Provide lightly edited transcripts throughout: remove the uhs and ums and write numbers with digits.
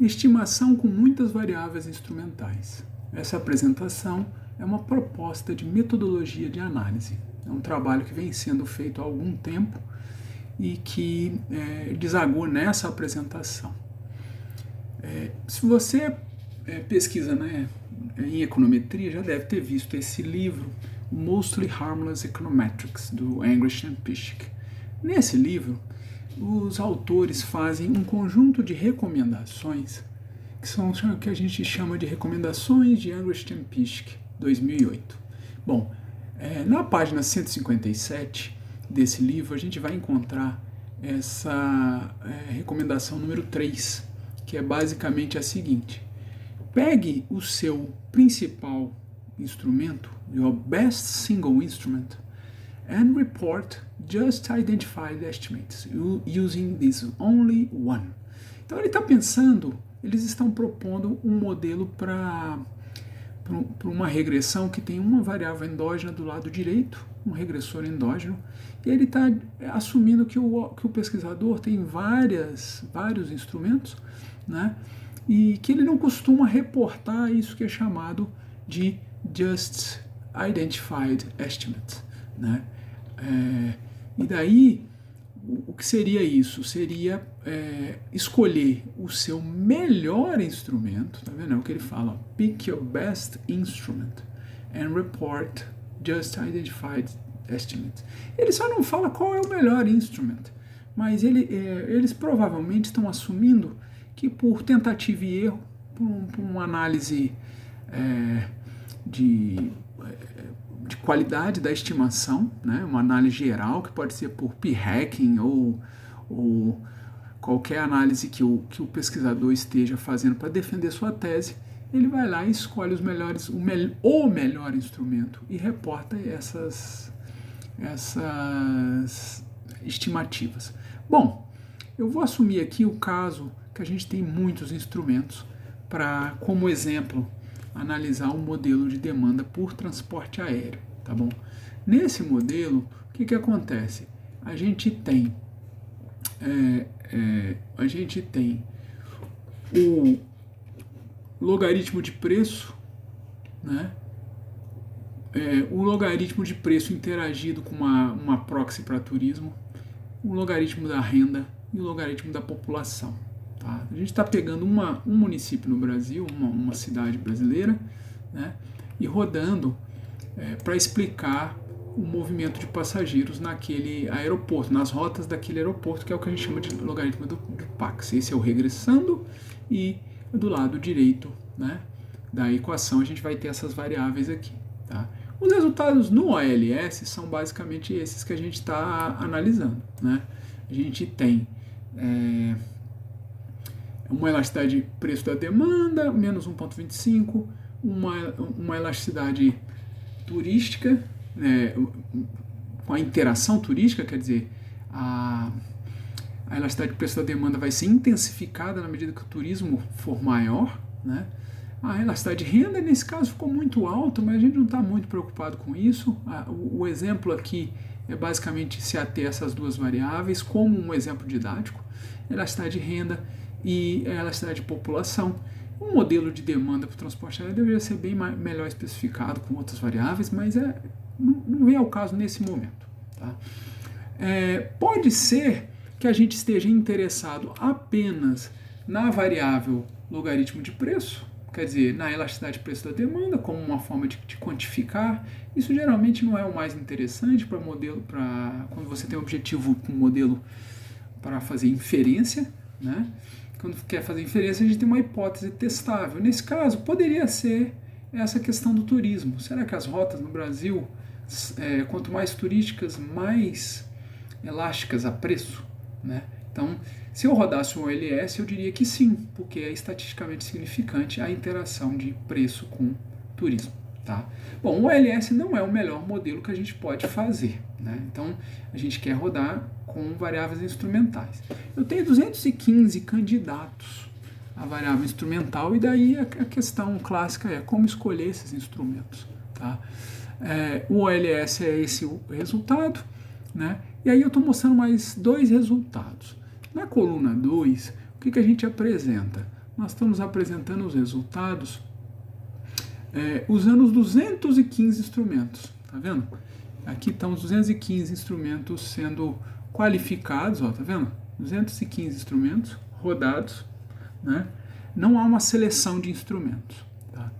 Estimação com muitas variáveis instrumentais. Essa apresentação é uma proposta de metodologia de análise. É um trabalho que vem sendo feito há algum tempo e que desagou nessa apresentação. Se você pesquisa em econometria, já deve ter visto esse livro, Mostly Harmless Econometrics, do English and Pischke. Nesse livro, os autores fazem um conjunto de recomendações que são o que a gente chama de recomendações de English and Pischke, 2008. Bom, na página 157 desse livro, a gente vai encontrar essa recomendação número 3, que é basicamente a seguinte: pegue o seu principal instrumento, your best single instrument, and report just identified estimates using this only one. Então ele está pensando, eles estão propondo um modelo para uma regressão que tem uma variável endógena do lado direito, um regressor endógeno, e ele está assumindo que o pesquisador tem vários instrumentos, né, e que ele não costuma reportar isso que é chamado de Just Identified Estimate, né? E daí, o que seria isso? Seria escolher o seu melhor instrumento, tá vendo? É o que ele fala, pick your best instrument and report Just Identified Estimate. Ele só não fala qual é o melhor instrument, mas eles provavelmente estão assumindo que por tentativa e erro, por uma análise de qualidade da estimação, né, uma análise geral, que pode ser por p-hacking ou qualquer análise que o pesquisador esteja fazendo para defender sua tese, ele vai lá e escolhe o melhor instrumento e reporta essas estimativas. Bom, eu vou assumir aqui o caso que a gente tem muitos instrumentos para, como exemplo, analisar um modelo de demanda por transporte aéreo, tá bom? Nesse modelo, o que acontece? A gente tem o logaritmo de preço, né? O logaritmo de preço interagido com uma proxy para turismo, o logaritmo da renda e o logaritmo da população. Tá? A gente está pegando um município no Brasil, uma cidade brasileira, né, e rodando para explicar o movimento de passageiros naquele aeroporto, nas rotas daquele aeroporto, que é o que a gente chama de logaritmo do Pax. Esse é o regressando, e do lado direito, né, da equação a gente vai ter essas variáveis aqui. Tá? Os resultados no OLS são basicamente esses que a gente está analisando. Né? A gente tem uma elasticidade de preço da demanda, menos 1,25, uma elasticidade turística, com a interação turística, quer dizer, a elasticidade de preço da demanda vai ser intensificada na medida que o turismo for maior, né? A elasticidade de renda, nesse caso, ficou muito alta, mas a gente não está muito preocupado com isso. O exemplo aqui é basicamente se ater a essas duas variáveis como um exemplo didático, elasticidade de renda e a elasticidade de população. Um modelo de demanda para o transporte aéreo deveria ser bem melhor especificado com outras variáveis, mas não vem ao caso nesse momento. Tá? Pode ser que a gente esteja interessado apenas na variável logaritmo de preço, quer dizer, na elasticidade de preço da demanda, como uma forma de quantificar. Isso geralmente não é o mais interessante para modelo, quando você tem um objetivo com um modelo para fazer inferência, né? Quando quer fazer inferência, a gente tem uma hipótese testável. Nesse caso, poderia ser essa questão do turismo. Será que as rotas no Brasil, quanto mais turísticas, mais elásticas a preço? Né? Então, se eu rodasse o OLS, eu diria que sim, porque é estatisticamente significante a interação de preço com turismo. Tá? Bom, o OLS não é o melhor modelo que a gente pode fazer, né? Então, a gente quer rodar com variáveis instrumentais. Eu tenho 215 candidatos à variável instrumental, e daí a questão clássica é como escolher esses instrumentos. Tá? O OLS é esse o resultado, né? E aí eu estou mostrando mais dois resultados. Na coluna 2, o que a gente apresenta? nós estamos apresentando os resultados usando os 215 instrumentos, tá vendo? Aqui estão os 215 instrumentos sendo qualificados, ó, tá vendo? 215 instrumentos rodados, né? Não há uma seleção de instrumentos, tá?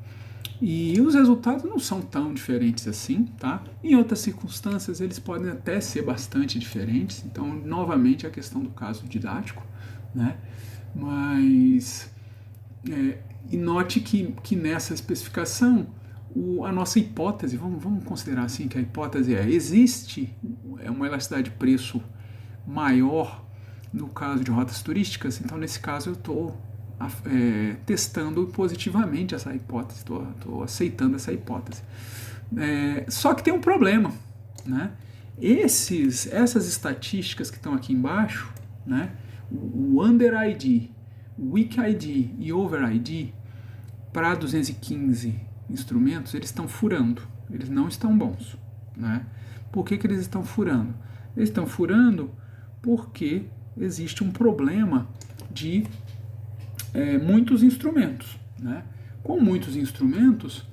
E os resultados não são tão diferentes assim, tá? Em outras circunstâncias eles podem até ser bastante diferentes, então novamente a questão do caso didático, né? Mas e note que nessa especificação a nossa hipótese, vamos considerar assim que a hipótese existe uma elasticidade de preço maior no caso de rotas turísticas, então nesse caso eu estou testando positivamente essa hipótese, estou aceitando essa hipótese. Só que tem um problema, né? Essas estatísticas que estão aqui embaixo, né? O Under ID, Weak ID e Over ID, para 215 instrumentos, eles estão furando, eles não estão bons, né? Por que eles estão furando? Eles estão furando porque existe um problema de muitos instrumentos, né? Com muitos instrumentos,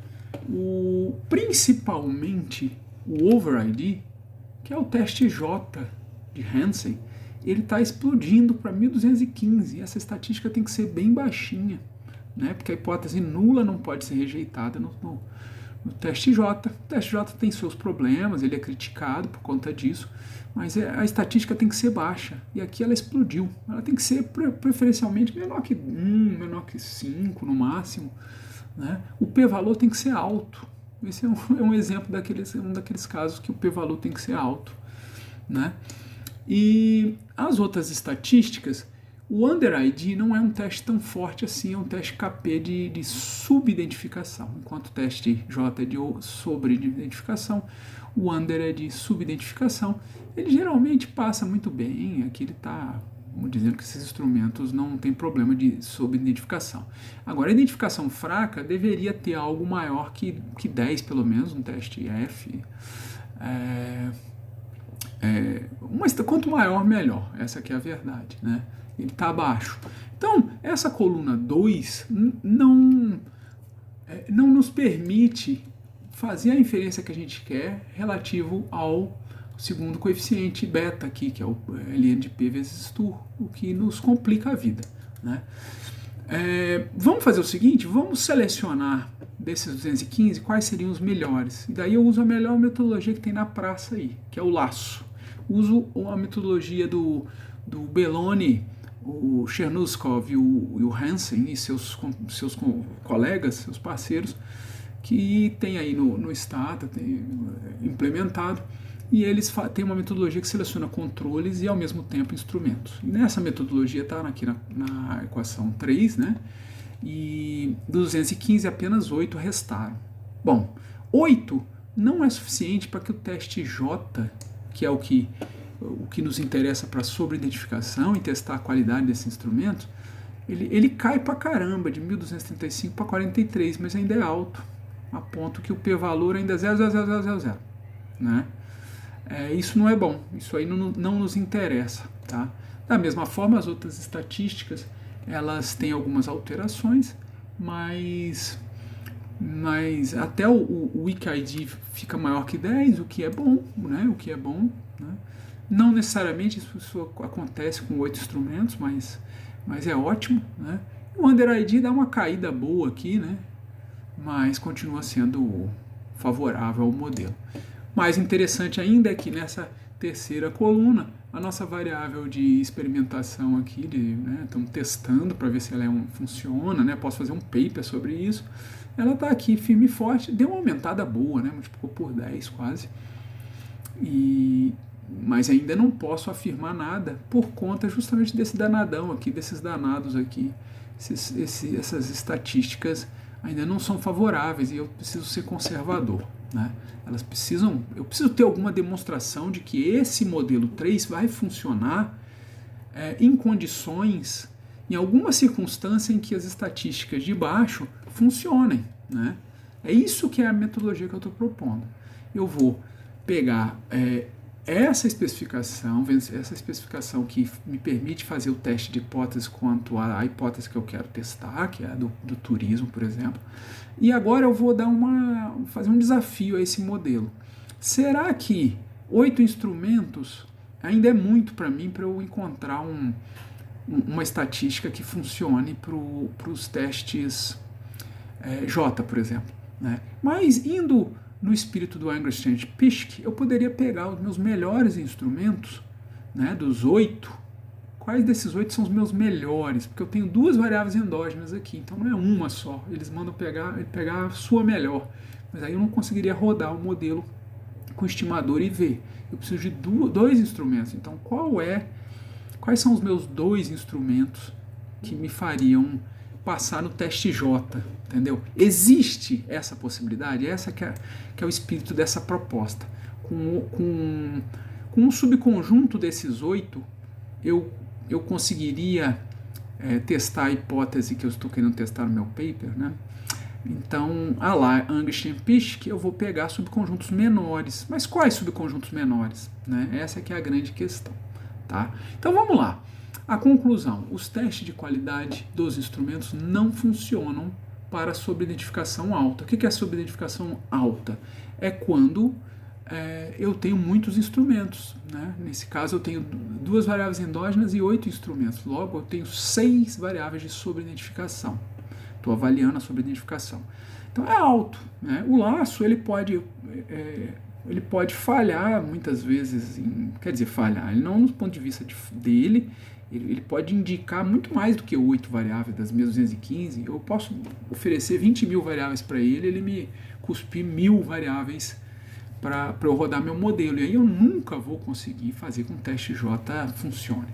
principalmente o Over-ID, que é o teste J de Hansen, ele está explodindo para 1215, e essa estatística tem que ser bem baixinha, né? Porque a hipótese nula não pode ser rejeitada no teste J. O teste J tem seus problemas, ele é criticado por conta disso, mas a estatística tem que ser baixa, e aqui ela explodiu. Ela tem que ser preferencialmente menor que 1, menor que 5 no máximo, né? O p-valor tem que ser alto. Esse é um exemplo daqueles casos que o p-valor tem que ser alto, né? E as outras estatísticas, o Under-ID não é um teste tão forte assim, é um teste KP de subidentificação, enquanto o teste J é de sobreidentificação, o Under é de subidentificação. Ele geralmente passa muito bem, aqui ele está dizendo que esses instrumentos não tem problema de subidentificação. Agora, a identificação fraca deveria ter algo maior que 10, pelo menos, um teste F. Mas quanto maior, melhor. Essa aqui é a verdade, né? Ele está abaixo. Então, essa coluna 2 não nos permite fazer a inferência que a gente quer relativo ao segundo coeficiente beta aqui, que é o ln de p vezes tur, o que nos complica a vida, né? Vamos fazer o seguinte, vamos selecionar desses 215 quais seriam os melhores. E daí eu uso a melhor metodologia que tem na praça aí, que é o laço. Uso a metodologia do Belloni, o Chernuskov e o Hansen e seus colegas, seus parceiros, que tem aí no Stata, tem implementado, e eles têm uma metodologia que seleciona controles e ao mesmo tempo instrumentos. E nessa metodologia está aqui na equação 3, né? E dos 215 apenas 8 restaram. Bom, 8 não é suficiente para que o teste J, que é o que nos interessa para sobreidentificação e testar a qualidade desse instrumento, ele cai para caramba, de 1235 para 43, mas ainda é alto, a ponto que o p-valor ainda é 0,0000, né? Isso não é bom, isso aí não nos interessa, tá? Da mesma forma, as outras estatísticas, elas têm algumas alterações, mas até o Weak ID fica maior que 10, o que é bom, né? O que é bom, né? Não necessariamente isso acontece com 8 instrumentos, mas é ótimo, né? O Under ID dá uma caída boa aqui, né? Mas continua sendo favorável ao modelo. Mais interessante ainda é que nessa terceira coluna, a nossa variável de experimentação aqui, estamos testando para ver se ela funciona, né? Posso fazer um paper sobre isso. Ela está aqui firme e forte, deu uma aumentada boa, né? Multiplicou por 10 quase. Mas ainda não posso afirmar nada por conta justamente desse danadão aqui, desses danados aqui. Essas estatísticas ainda não são favoráveis e eu preciso ser conservador, né? Eu preciso ter alguma demonstração de que esse modelo 3 vai funcionar em condições, em alguma circunstância em que as estatísticas de baixo funcionem, né? É isso que é a metodologia que eu estou propondo. Eu vou pegar essa especificação que me permite fazer o teste de hipótese quanto à hipótese que eu quero testar, que é a do turismo, por exemplo. E agora eu vou fazer um desafio a esse modelo. Será que 8 instrumentos ainda é muito para mim para eu encontrar uma estatística que funcione para os testes J, por exemplo, né? Mas indo no espírito do Angstrom-Pischke, eu poderia pegar os meus melhores instrumentos, né, dos 8. Quais desses 8 são os meus melhores? Porque eu tenho 2 variáveis endógenas aqui, então não é uma só. Eles mandam pegar a sua melhor. Mas aí eu não conseguiria rodar o modelo com o estimador e ver. Eu preciso de 2 instrumentos. Então quais são os meus 2 instrumentos que me fariam passar no teste J, entendeu? Existe essa possibilidade, essa que é o espírito dessa proposta. Com um subconjunto desses 8, eu conseguiria testar a hipótese que eu estou querendo testar no meu paper, né? Então, lá, Angstrom-Pischke, eu vou pegar subconjuntos menores. Mas quais subconjuntos menores? Né? Essa que é a grande questão. Tá? Então, vamos lá. A conclusão: os testes de qualidade dos instrumentos não funcionam para sobreidentificação alta. O que é sobreidentificação alta? É quando eu tenho muitos instrumentos. Né? Nesse caso, eu tenho 2 variáveis endógenas e 8 instrumentos. Logo, eu tenho 6 variáveis de sobreidentificação. Estou avaliando a sobreidentificação. Então, é alto. Né? O laço ele pode falhar muitas vezes, quer dizer, falhar, ele não no ponto de vista dele, ele pode indicar muito mais do que 8 variáveis das minhas 215. Eu posso oferecer 20.000 variáveis para ele me cuspir 1.000 variáveis para eu rodar meu modelo. E aí eu nunca vou conseguir fazer com que o teste J funcione.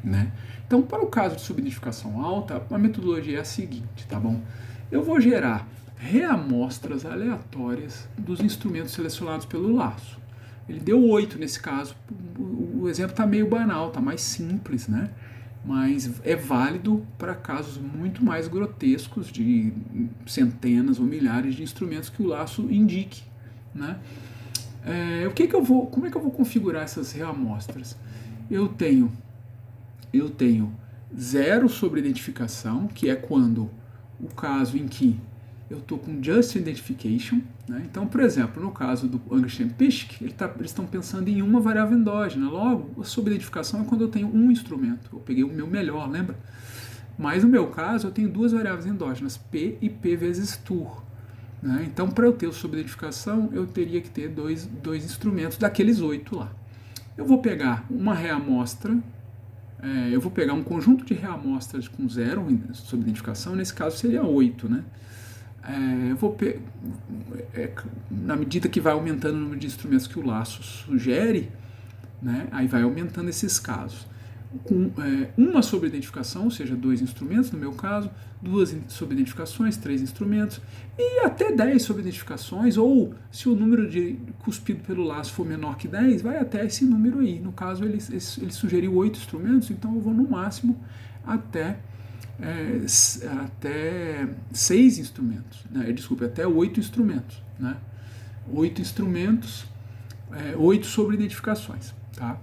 Né? Então, para o caso de subidentificação alta, a metodologia é a seguinte, tá bom? Eu vou gerar reamostras aleatórias dos instrumentos selecionados pelo laço. Ele deu 8 nesse caso. O exemplo está meio banal, está mais simples, né? Mas é válido para casos muito mais grotescos de centenas ou milhares de instrumentos que o laço indique, né? Como é que eu vou configurar essas reamostras? Eu tenho 0 sobre identificação, que é quando o caso em que eu estou com just identification, né? Então, por exemplo, no caso do Angstrom-Pischke, eles estão pensando em uma variável endógena. Logo, a sobre-identificação é quando eu tenho um instrumento. Eu peguei o meu melhor, lembra? Mas no meu caso, eu tenho 2 variáveis endógenas, P e P vezes tur. Né? Então, para eu ter sobre-identificação, eu teria que ter dois instrumentos daqueles 8 lá. Eu vou pegar uma reamostra, eu vou pegar um conjunto de reamostras com 0 sobre identificação, nesse caso seria 8, né? Na medida que vai aumentando o número de instrumentos que o laço sugere, né, aí vai aumentando esses casos. Com uma sobre-identificação, ou seja, 2 instrumentos, no meu caso, 2 sobre-identificações, 3 instrumentos, e até 10 sobre-identificações, ou se o número de cuspido pelo laço for menor que 10, vai até esse número aí. No caso, ele sugeriu 8 instrumentos, então eu vou no máximo até 6 instrumentos, né? Desculpe, até 8 instrumentos, né? 8 instrumentos, 8 sobre-identificações, tá?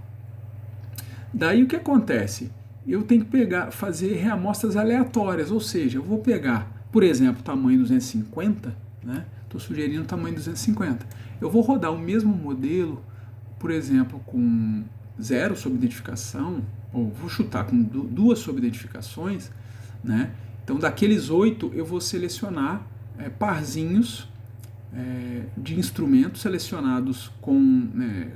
Daí o que acontece? Eu tenho que fazer reamostras aleatórias, ou seja, eu vou pegar, por exemplo, tamanho 250, né? Estou sugerindo tamanho 250. Eu vou rodar o mesmo modelo, por exemplo, com 0 sobre identificação, ou vou chutar com 2 sobre identificações, né? Então, daqueles 8, eu vou selecionar parzinhos de instrumentos selecionados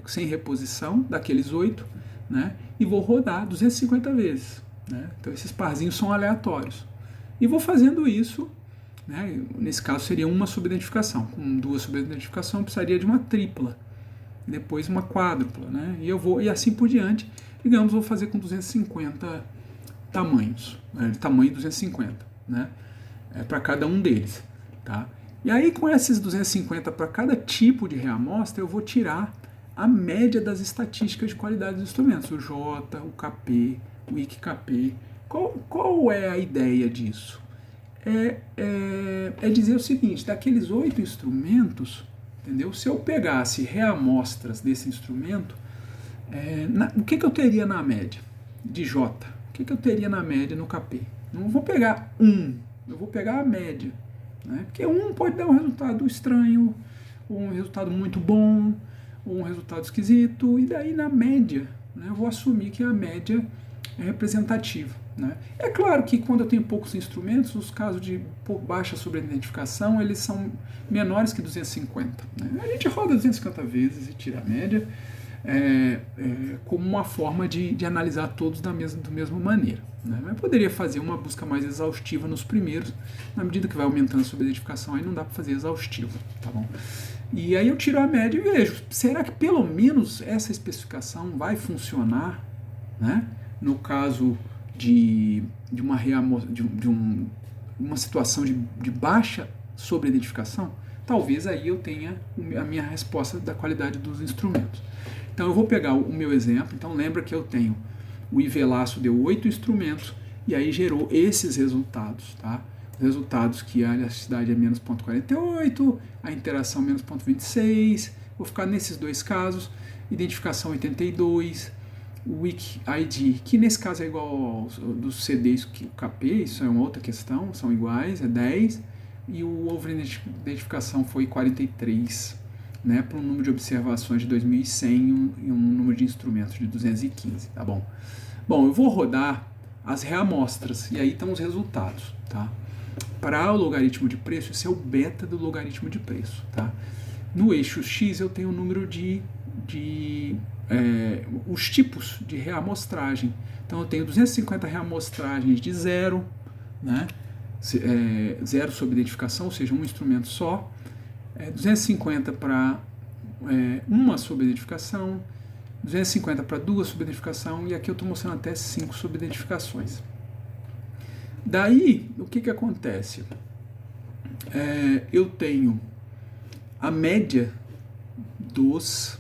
sem reposição, daqueles 8, né? E vou rodar 250 vezes. Né? Então, esses parzinhos são aleatórios. E vou fazendo isso, né? Nesse caso seria uma subidentificação. Com 2 subidentificações, eu precisaria de uma tripla, depois uma quádrupla, né? E assim por diante. Digamos, vou fazer com 250 tamanhos, tamanho 250, né? Para cada um deles. Tá? E aí, com esses 250 para cada tipo de reamostra, eu vou tirar a média das estatísticas de qualidade dos instrumentos, o J, o KP, o IC-KP. Qual é a ideia disso? É dizer o seguinte: daqueles 8 instrumentos, entendeu? Se eu pegasse reamostras desse instrumento, O que eu teria na média de J? O que eu teria na média no KP? Não vou pegar 1, eu vou pegar a média. Né? Porque 1 pode dar um resultado estranho, ou um resultado muito bom, ou um resultado esquisito, e daí na média, né, eu vou assumir que a média é representativa. Né? É claro que quando eu tenho poucos instrumentos, os casos de baixa sobreidentificação, eles são menores que 250. Né? A gente roda 250 vezes e tira a média, como uma forma de analisar todos da mesma maneira. Né? Mas poderia fazer uma busca mais exaustiva nos primeiros, na medida que vai aumentando a sobreidentificação, aí não dá para fazer exaustivo. Tá bom? E aí eu tiro a média e vejo, será que pelo menos essa especificação vai funcionar, né? No caso de uma situação de baixa sobreidentificação? Talvez aí eu tenha a minha resposta da qualidade dos instrumentos. Então eu vou pegar o meu exemplo, então lembra que eu tenho o IV-laço deu 8 instrumentos e aí gerou esses resultados, tá? Resultados que a elasticidade é menos 0,48, a interação menos 0,26, vou ficar nesses dois casos, identificação 82, o Weak ID, que nesse caso é igual dos CDs que o KP, isso é uma outra questão, são iguais, é 10, e o over-identificação foi 43, né, para um número de observações de 2100 e um número de instrumentos de 215, tá bom? Bom, eu vou rodar as reamostras, e aí estão os resultados, tá? Para o logaritmo de preço, esse é o beta do logaritmo de preço, tá? No eixo X eu tenho o número os tipos de reamostragem. Então eu tenho 250 reamostragens de 0, né? 0 sob identificação, ou seja, um instrumento só, 250 para uma sob identificação, 250 para duas sob identificação, e aqui eu estou mostrando até 5 sob identificações. Daí, o que acontece? Eu tenho a média dos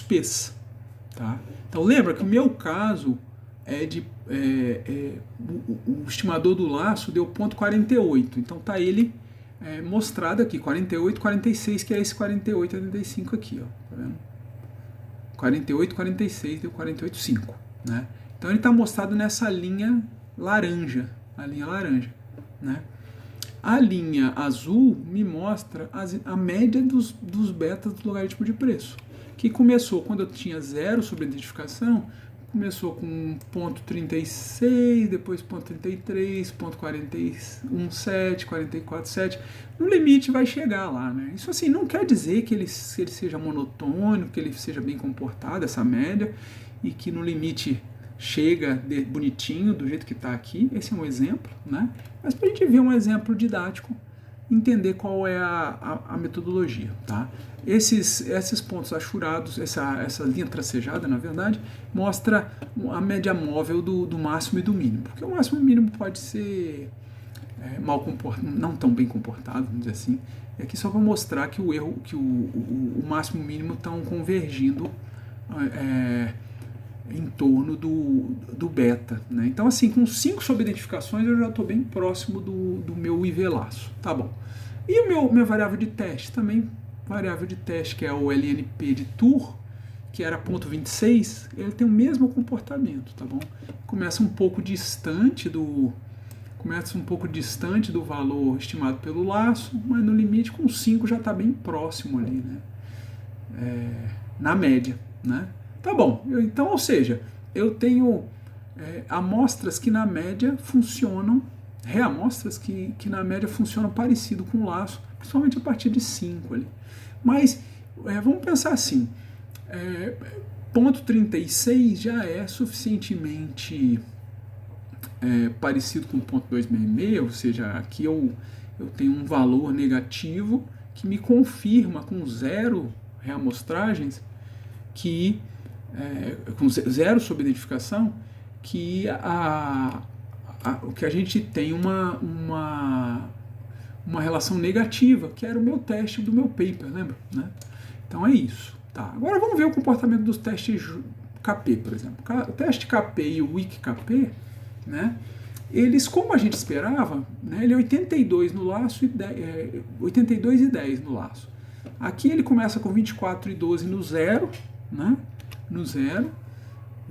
P's. Tá? Então lembra que o meu caso o estimador do laço deu 0,48, então tá ele mostrado aqui, 48, 46, que é esse 48, 85 aqui, ó, tá vendo? 48, 46 deu 48,5, né? Então ele está mostrado nessa linha laranja, né? A linha azul me mostra a média dos betas do logaritmo de preço, que começou quando eu tinha 0 sobre identificação, começou com 0,36, depois 0,33, 0,417, 44,7. No limite vai chegar lá, né? Isso assim não quer dizer que ele seja monotônico, que ele seja bem comportado, essa média, e que no limite chega bonitinho, do jeito que está aqui. Esse é um exemplo, né? Mas para a gente ver um exemplo didático, entender qual é a metodologia, tá? Esses pontos achurados, essa linha tracejada, na verdade, mostra a média móvel do máximo e do mínimo, porque o máximo e o mínimo pode ser mal comportado, não tão bem comportado, vamos dizer assim. É aqui só para mostrar que o máximo e o mínimo estão convergindo em torno do beta, né? Então, assim, com 5 subidentificações eu já estou bem próximo do meu IV-laço, tá bom? E minha variável de teste também, variável de teste, que é o LNP de Tour, que era 0,26, ele tem o mesmo comportamento, tá bom? Começa um pouco distante do valor estimado pelo laço, mas no limite com 5 já está bem próximo ali, né? Na média, né? Tá bom, então, ou seja, eu tenho amostras que na média funcionam, reamostras que na média funcionam parecido com o laço, principalmente a partir de 5 ali. Mas vamos pensar assim, 0,36 já é suficientemente parecido com 0,266, ou seja, aqui eu tenho um valor negativo que me confirma com 0 reamostragens que com 0 sob identificação, que a gente tem uma relação negativa, que era o meu teste do meu paper, lembra? Né? Então é isso. Tá. Agora vamos ver o comportamento dos testes KP, por exemplo. O teste KP e o Weak KP, né? Eles, como a gente esperava, né, ele é 82 no laço e 82 e 10 no laço. Aqui ele começa com 24 e 12 no 0, né? No 0,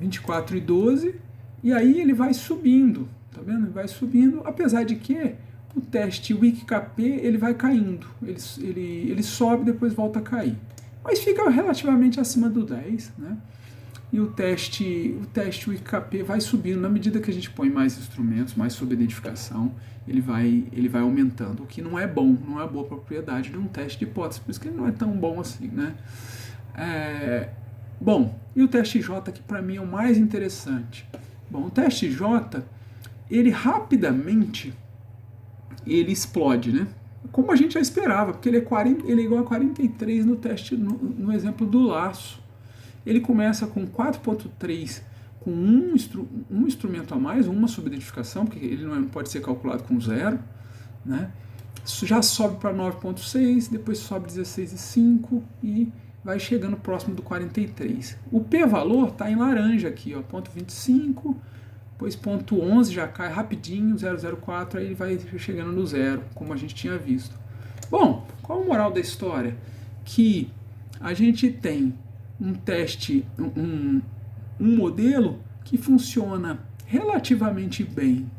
24,12, e aí ele vai subindo, tá vendo? Ele vai subindo, apesar de que o teste WIC-KP ele vai caindo, ele sobe e depois volta a cair, mas fica relativamente acima do 10, né? E o teste WIC-KP vai subindo na medida que a gente põe mais instrumentos, mais subidentificação, ele vai aumentando, o que não é bom, não é boa propriedade de um teste de hipótese, por isso que ele não é tão bom assim, né? Bom, e o teste J, que para mim é o mais interessante. Bom, o teste J, ele rapidamente ele explode, né? Como a gente já esperava, porque ele é igual a 43 no teste, no exemplo do laço. Ele começa com 4.3 com um instrumento a mais, uma subidentificação, porque ele não pode ser calculado com 0, né? Já sobe para 9.6, depois sobe 16,5 e vai chegando próximo do 43. O p-valor está em laranja aqui, ó, ponto 25, depois ponto 11 já cai rapidinho, 0,04, aí ele vai chegando no 0, como a gente tinha visto. Bom, qual a moral da história? Que a gente tem um teste, um modelo que funciona relativamente bem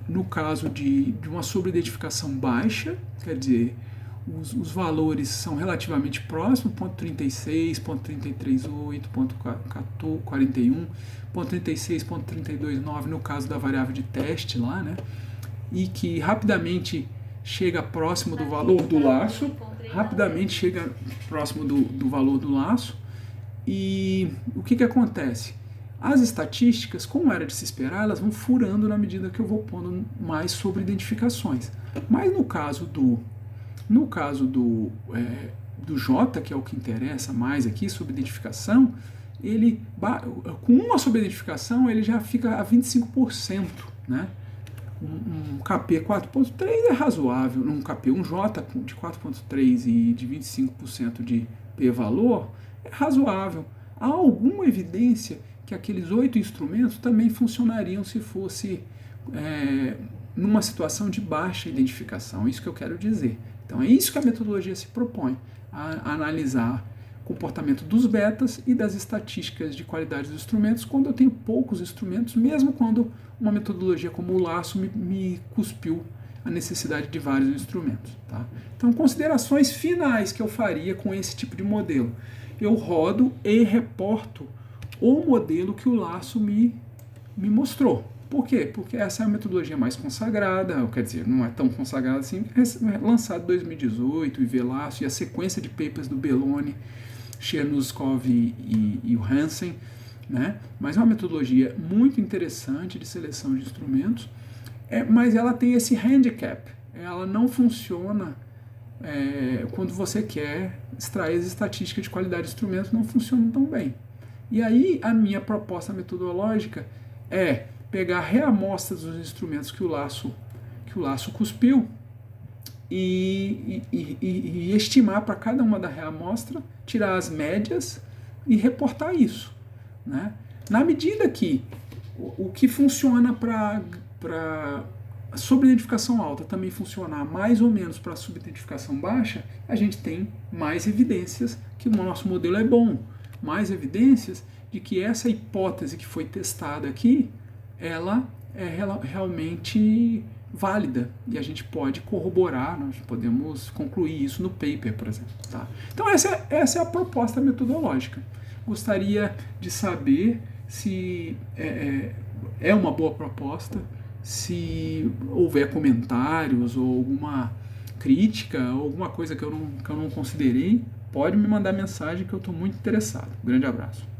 no caso de uma sobreidentificação baixa, quer dizer, os valores são relativamente próximos, ponto 36, ponto 33,8, ponto 41, ponto 36, ponto 32,9 no caso da variável de teste lá, né? E que rapidamente chega próximo do valor do laço, valor do laço, e o que acontece? As estatísticas, como era de se esperar, elas vão furando na medida que eu vou pondo mais sobre identificações. Mas no caso do J, que é o que interessa mais aqui, sobre identificação, ele, com uma sobreidentificação, ele já fica a 25%, né? Um KP 4.3 é razoável, um J de 4.3 e de 25% de p-valor é razoável. Há alguma evidência que aqueles 8 instrumentos também funcionariam se fosse numa situação de baixa identificação, isso que eu quero dizer. Então é isso que a metodologia se propõe, a analisar o comportamento dos betas e das estatísticas de qualidade dos instrumentos quando eu tenho poucos instrumentos, mesmo quando uma metodologia como o laço me cuspiu a necessidade de vários instrumentos. Tá? Então, considerações finais que eu faria com esse tipo de modelo. Eu rodo e reporto o modelo que o laço me mostrou. Por quê? Porque essa é a metodologia mais consagrada, quer dizer, não é tão consagrada assim, é lançado em 2018, o IVLASSO e a sequência de papers do Belloni, Chernuskov e o Hansen, né? Mas é uma metodologia muito interessante de seleção de instrumentos, mas ela tem esse handicap, ela não funciona quando você quer extrair as estatísticas de qualidade de instrumentos, não funciona tão bem. E aí a minha proposta metodológica é pegar reamostras dos instrumentos que o laço cuspiu e estimar para cada uma da reamostra, tirar as médias e reportar isso, né? Na medida que o que funciona para sobreidentificação alta também funcionar mais ou menos para subidentificação baixa, a gente tem mais evidências que o nosso modelo é bom, mais evidências de que essa hipótese que foi testada aqui, ela é realmente válida e a gente pode corroborar, nós podemos concluir isso no paper, por exemplo. Tá? Então essa é a proposta metodológica. Gostaria de saber se é uma boa proposta, se houver comentários ou alguma crítica, ou alguma coisa que eu não considerei, pode me mandar mensagem que eu estou muito interessado. Um grande abraço.